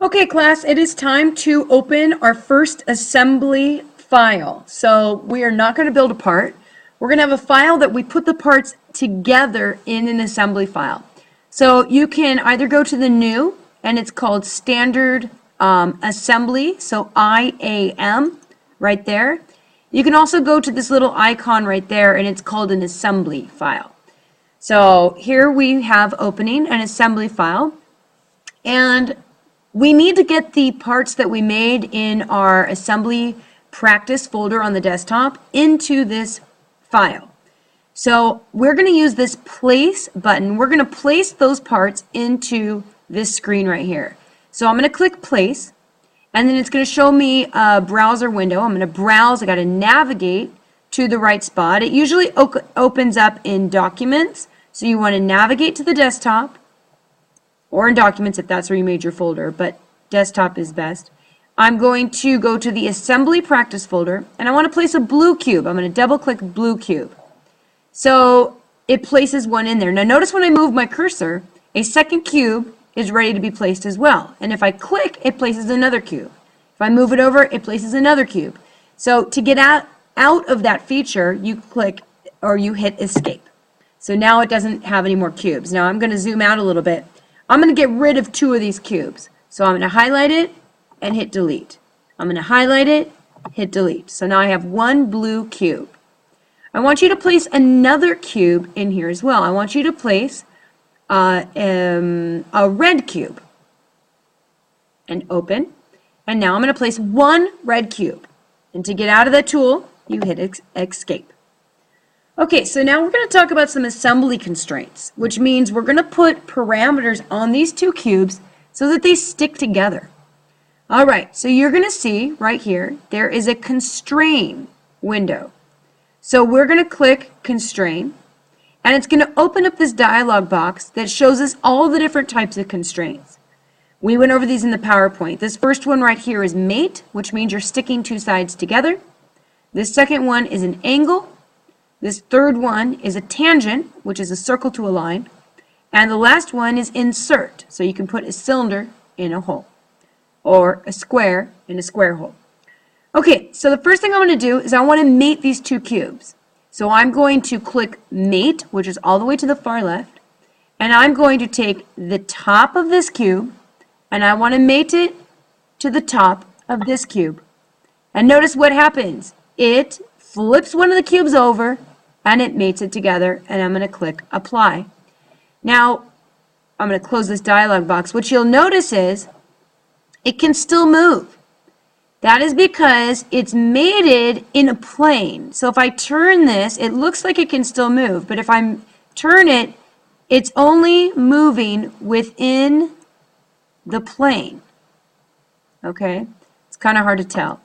Okay, class, it is time to open our first assembly file. So we are not going to build a part. We're going to have a file that we put the parts together in an assembly file. So you can either go to the new, and it's called standard assembly, so IAM right there. You can also go to this little icon right there, and it's called an assembly file. So here we have opening an assembly file, and we need to get the parts that we made in our assembly practice folder on the desktop into this file. So we're going to use this place button. We're going to place those parts into this screen right here. So I'm going to click place, and then it's going to show me a browser window. I'm going to browse. I got to navigate to the right spot. It usually opens up in documents. So you want to navigate to the desktop, or in documents if that's where you made your folder, but desktop is best. I'm going to go to the assembly practice folder, and I want to place a blue cube. I'm going to double click blue cube. So it places one in there. Now notice when I move my cursor, a second cube is ready to be placed as well. And if I click, it places another cube. If I move it over, it places another cube. So to get out of that feature, you click or you hit escape. So now it doesn't have any more cubes. Now I'm going to zoom out a little bit. I'm going to get rid of two of these cubes. So I'm going to highlight it and hit delete. I'm going to highlight it, hit delete. So now I have one blue cube. I want you to place another cube in here as well. I want you to place a red cube. And open. And now I'm going to place one red cube. And to get out of that tool, you hit escape. Okay, so now we're going to talk about some assembly constraints, which means we're going to put parameters on these two cubes so that they stick together. All right, so you're going to see right here, there is a constrain window. So we're going to click constrain, and it's going to open up this dialog box that shows us all the different types of constraints. We went over these in the PowerPoint. This first one right here is mate, which means you're sticking two sides together. This second one is an angle. This third one is a tangent, which is a circle to a line. And the last one is insert, so you can put a cylinder in a hole, or a square in a square hole. Okay, so the first thing I'm going to do is I want to mate these two cubes. So I'm going to click mate, which is all the way to the far left, and I'm going to take the top of this cube, and I want to mate it to the top of this cube. And notice what happens. It flips one of the cubes over, and it mates it together, and I'm going to click apply. Now, I'm going to close this dialog box. What you'll notice is it can still move. That is because it's mated in a plane. So if I turn this, it looks like it can still move, but if I turn it, it's only moving within the plane. Okay? It's kind of hard to tell.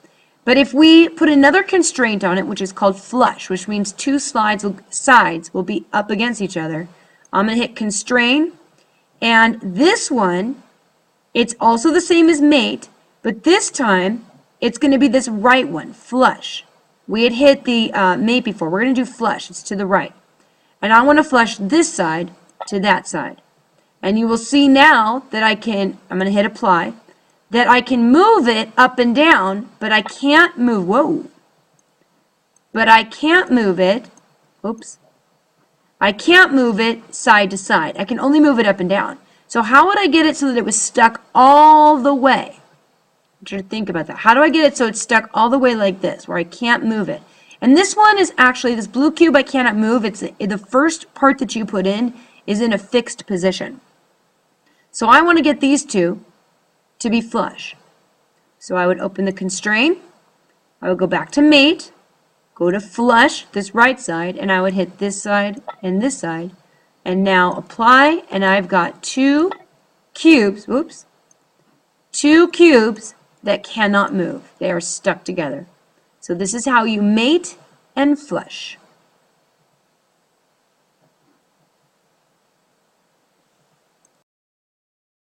But if we put another constraint on it, which is called flush, which means two sides will be up against each other, I'm going to hit constrain. And this one, it's also the same as mate, but this time it's going to be this right one, flush. We had hit the mate before. We're going to do flush. It's to the right. And I want to flush this side to that side. And you will see now that I'm going to hit apply, that I can move it up and down, but I can't move, but I can't move it, I can't move it side to side. I can only move it up and down. So how would I get it so that it was stuck all the way? I want you to think about that. How do I get it so it's stuck all the way like this, where I can't move it? And this one is actually, this blue cube I cannot move. It's the first part that you put in is in a fixed position. So I want to get these two to be flush. So I would open the constraint, I would go back to mate, go to flush, this right side, and I would hit this side, and now apply, and I've got two cubes, two cubes that cannot move. They are stuck together. So this is how you mate and flush.